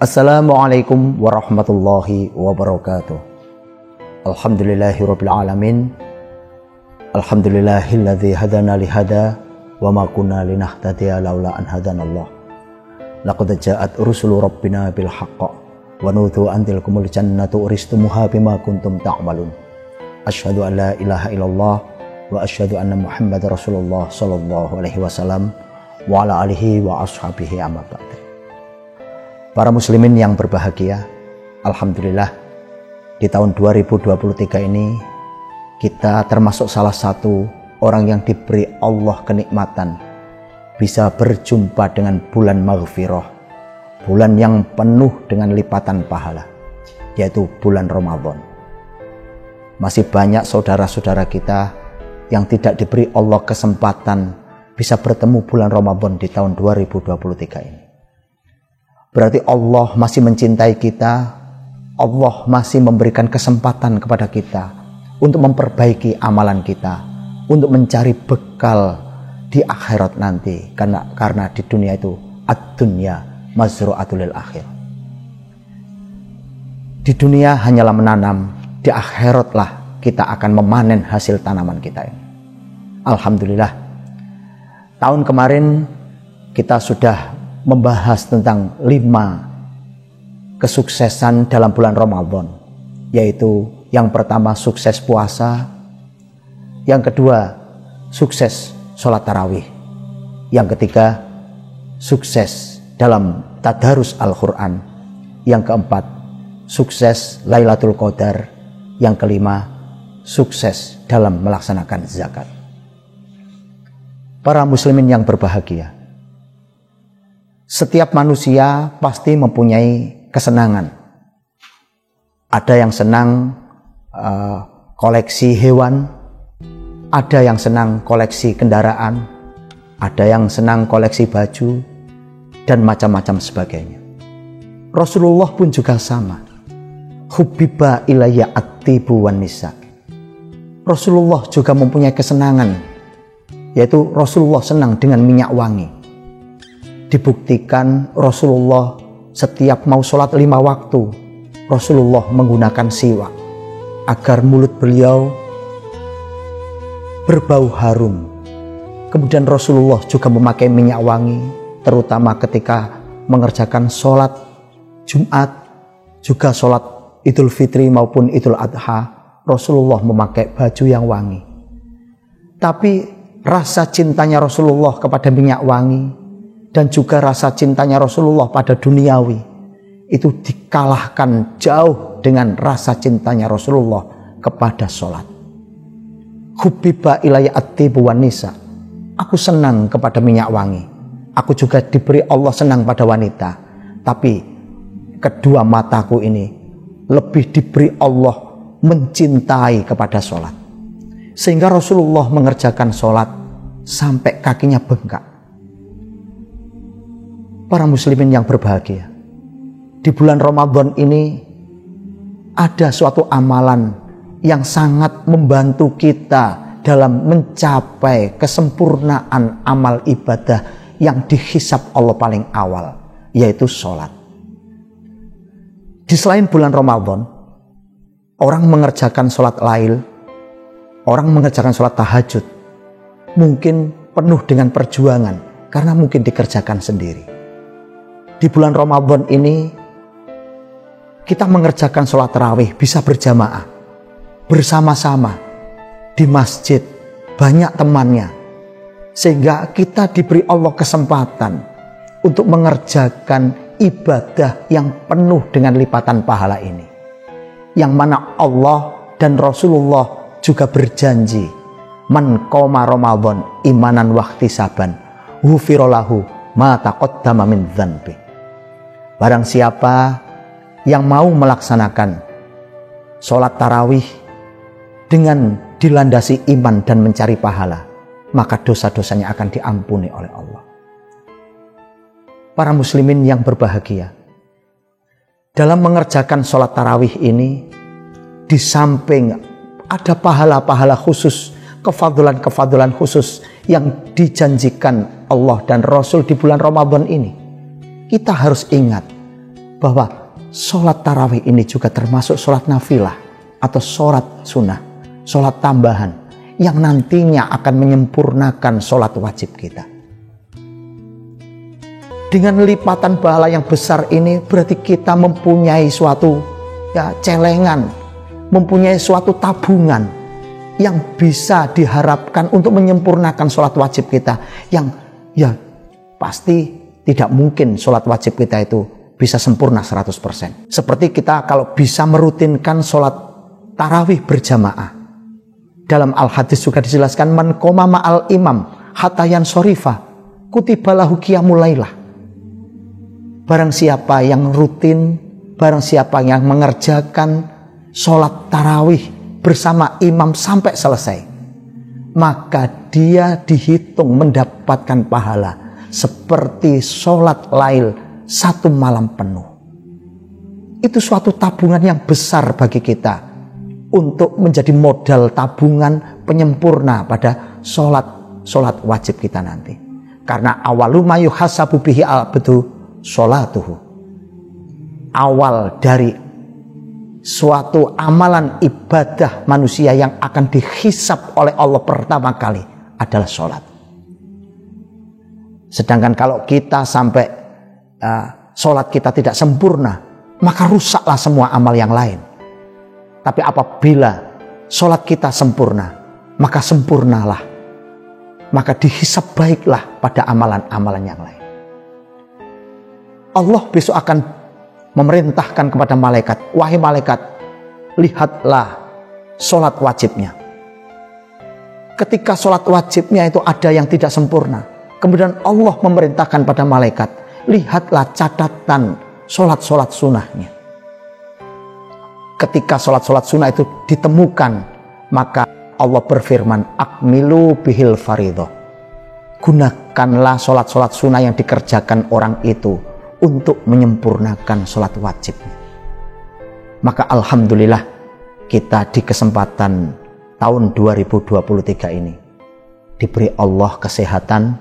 Assalamualaikum warahmatullahi wabarakatuh. Alhamdulillahirabbil alamin. Alhamdulillahilladzi hadana lihada wa ma kunna linahtadiya laula an hadanallah. Laqad ja'at rusulu rabbina bil haqq wa nutu antilkumul jannatu uristumuha bima kuntum ta'malun. Asyhadu an la ilaha illallah wa asyhadu anna Muhammadar Rasulullah sallallahu alaihi wasallam wa ala alihi wa ashabihi amma ba'd. Para muslimin yang berbahagia, alhamdulillah di tahun 2023 ini kita termasuk salah satu orang yang diberi Allah kenikmatan bisa berjumpa dengan bulan maghfirah, bulan yang penuh dengan lipatan pahala, yaitu bulan Ramadan. Masih banyak saudara-saudara kita yang tidak diberi Allah kesempatan bisa bertemu bulan Ramadan di tahun 2023 ini. Berarti Allah masih mencintai kita, Allah masih memberikan kesempatan kepada kita untuk memperbaiki amalan kita, untuk mencari bekal di akhirat nanti, karena di dunia itu ad-dunya mazru'atul lil akhir. Di dunia hanyalah menanam, di akhiratlah kita akan memanen hasil tanaman kita ini. Alhamdulillah, tahun kemarin kita sudah membahas tentang 5 kesuksesan dalam bulan Ramadan, yaitu yang pertama sukses puasa, yang kedua sukses sholat tarawih, yang ketiga sukses dalam tadarus Al-Quran, yang keempat sukses Lailatul Qadar, yang kelima sukses dalam melaksanakan zakat. Para muslimin yang berbahagia, setiap manusia pasti mempunyai kesenangan. Ada yang senang koleksi hewan, ada yang senang koleksi kendaraan, ada yang senang koleksi baju, dan macam-macam sebagainya. Rasulullah pun juga sama. Hubbiba ilayya at-tibu wan nisa. Rasulullah juga mempunyai kesenangan, yaitu Rasulullah senang dengan minyak wangi. Dibuktikan Rasulullah setiap mau sholat 5 waktu, Rasulullah menggunakan siwak agar mulut beliau berbau harum. Kemudian Rasulullah juga memakai minyak wangi, terutama ketika mengerjakan sholat Jumat, juga sholat Idul Fitri maupun Idul Adha, Rasulullah memakai baju yang wangi. Tapi rasa cintanya Rasulullah kepada minyak wangi dan juga rasa cintanya Rasulullah pada duniawi itu dikalahkan jauh dengan rasa cintanya Rasulullah kepada sholat. Hubbiba ilayya at-tibu wan nisa. Aku senang kepada minyak wangi. Aku juga diberi Allah senang pada wanita. Tapi kedua mataku ini lebih diberi Allah mencintai kepada sholat. Sehingga Rasulullah mengerjakan sholat sampai kakinya bengkak. Para muslimin yang berbahagia, di bulan Ramadan ini ada suatu amalan yang sangat membantu kita dalam mencapai kesempurnaan amal ibadah yang dihisab Allah paling awal, yaitu sholat. Di selain bulan Ramadan, orang mengerjakan sholat lail, orang mengerjakan sholat tahajud, mungkin penuh dengan perjuangan karena mungkin dikerjakan sendiri. Di bulan Ramadan ini kita mengerjakan sholat tarawih bisa berjamaah, bersama-sama di masjid, banyak temannya, sehingga kita diberi Allah kesempatan untuk mengerjakan ibadah yang penuh dengan lipatan pahala ini, yang mana Allah dan Rasulullah juga berjanji, man qoma Ramadan imanan wahtisaban ghufira lahu ma taqaddama min dzanbi. Barang siapa yang mau melaksanakan sholat tarawih dengan dilandasi iman dan mencari pahala, maka dosa-dosanya akan diampuni oleh Allah. Para muslimin yang berbahagia, dalam mengerjakan sholat tarawih ini, di samping ada pahala-pahala khusus, kefadulan-kefadulan khusus yang dijanjikan Allah dan Rasul di bulan Ramadan ini, kita harus ingat bahwa sholat tarawih ini juga termasuk sholat nafilah atau sholat sunnah, sholat tambahan yang nantinya akan menyempurnakan sholat wajib kita. Dengan lipatan pahala yang besar ini berarti kita mempunyai suatu celengan, mempunyai suatu tabungan yang bisa diharapkan untuk menyempurnakan sholat wajib kita, yang pasti tidak mungkin sholat wajib kita itu bisa sempurna 100%. Seperti kita kalau bisa merutinkan sholat tarawih berjamaah. Dalam al-hadis juga dijelaskan, man qoma ma'al imam hatta yansharifa kutiba lahu qiyamul lailah. Barang siapa yang rutin, barang siapa yang mengerjakan sholat tarawih bersama imam sampai selesai, maka dia dihitung mendapatkan pahala seperti sholat lail 1 malam penuh. Itu suatu tabungan yang besar bagi kita untuk menjadi modal tabungan penyempurna pada sholat wajib kita nanti. Karena awalu ma yuhasabu bihi al-abdu sholatuhu. Awal dari suatu amalan ibadah manusia yang akan dihisab oleh Allah pertama kali adalah sholat. Sedangkan kalau kita sampai sholat kita tidak sempurna, maka rusaklah semua amal yang lain. Tapi apabila sholat kita sempurna, maka sempurnalah, maka dihisab baiklah pada amalan-amalan yang lain. Allah besok akan memerintahkan kepada malaikat, wahai malaikat, lihatlah sholat wajibnya. Ketika sholat wajibnya itu ada yang tidak sempurna, kemudian Allah memerintahkan pada malaikat, lihatlah catatan sholat-sholat sunnahnya. Ketika sholat-sholat sunnah itu ditemukan, maka Allah berfirman, akmilu bihil faridoh. Gunakanlah sholat-sholat sunnah yang dikerjakan orang itu untuk menyempurnakan sholat wajibnya. Maka alhamdulillah kita di kesempatan tahun 2023 ini diberi Allah kesehatan,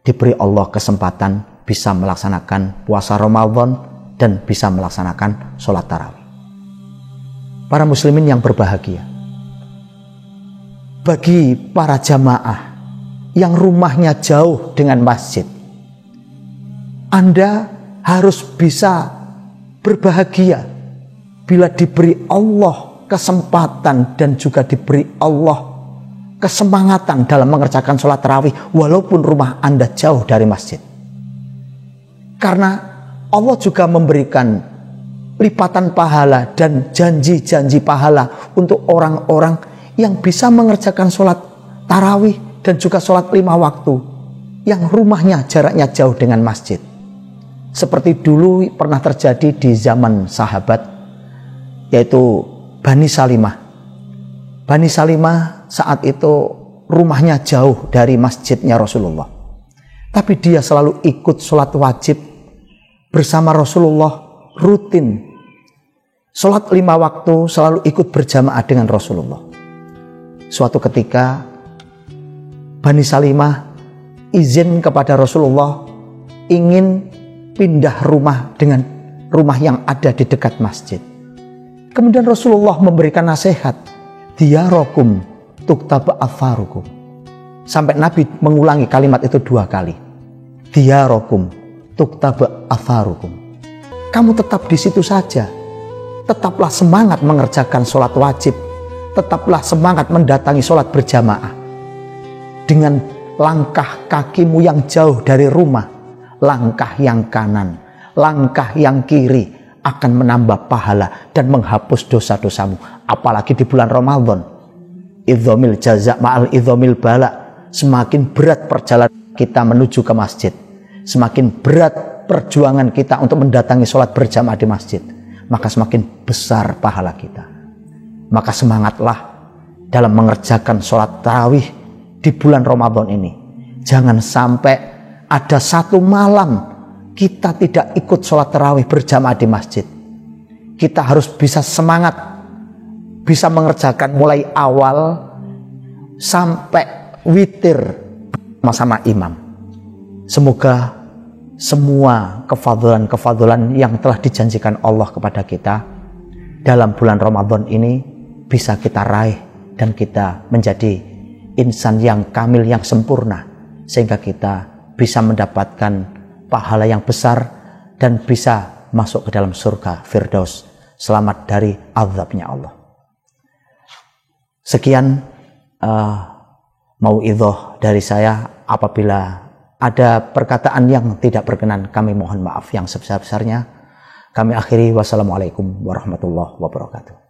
diberi Allah kesempatan bisa melaksanakan puasa Ramadan dan bisa melaksanakan sholat tarawih. Para muslimin yang berbahagia, bagi para jamaah yang rumahnya jauh dengan masjid, Anda harus bisa berbahagia bila diberi Allah kesempatan dan juga diberi Allah kesemangatan dalam mengerjakan sholat tarawih walaupun rumah Anda jauh dari masjid. Karena Allah juga memberikan lipatan pahala dan janji-janji pahala untuk orang-orang yang bisa mengerjakan sholat tarawih dan juga sholat 5 waktu yang rumahnya jaraknya jauh dengan masjid. Seperti dulu pernah terjadi di zaman sahabat, yaitu Bani Salimah. Bani Salimah saat itu rumahnya jauh dari masjidnya Rasulullah, tapi dia selalu ikut sholat wajib bersama Rasulullah, rutin sholat 5 waktu, selalu ikut berjamaah dengan Rasulullah. Suatu ketika Bani Salimah izin kepada Rasulullah ingin pindah rumah dengan rumah yang ada di dekat masjid. Kemudian Rasulullah memberikan nasihat, diyarokum tuktaba afarukum. Sampai Nabi mengulangi kalimat itu 2 kali. Diyarokum tuktaba afarukum. Kamu tetap di situ saja. Tetaplah semangat mengerjakan sholat wajib. Tetaplah semangat mendatangi sholat berjamaah. Dengan langkah kakimu yang jauh dari rumah, langkah yang kanan, langkah yang kiri akan menambah pahala dan menghapus dosa-dosamu. Apalagi di bulan Ramadan, idzamil jaza ma'al idzamil bala. Semakin berat perjalanan kita menuju ke masjid, semakin berat perjuangan kita untuk mendatangi sholat berjamaah di masjid, maka semakin besar pahala kita. Maka semangatlah dalam mengerjakan sholat tarawih di bulan Ramadan ini. Jangan sampai ada 1 malam kita tidak ikut sholat tarawih berjamaah di masjid. Kita harus bisa semangat, bisa mengerjakan mulai awal sampai witir bersama imam. Semoga semua kefadulan yang telah dijanjikan Allah kepada kita dalam bulan Ramadan ini bisa kita raih dan kita menjadi insan yang kamil, yang sempurna, sehingga kita bisa mendapatkan pahala yang besar dan bisa masuk ke dalam surga Firdaus, selamat dari azabnya Allah. Sekian mauidhah dari saya. Apabila ada perkataan yang tidak berkenan, kami mohon maaf yang sebesar-besarnya. Kami akhiri, wassalamualaikum warahmatullahi wabarakatuh.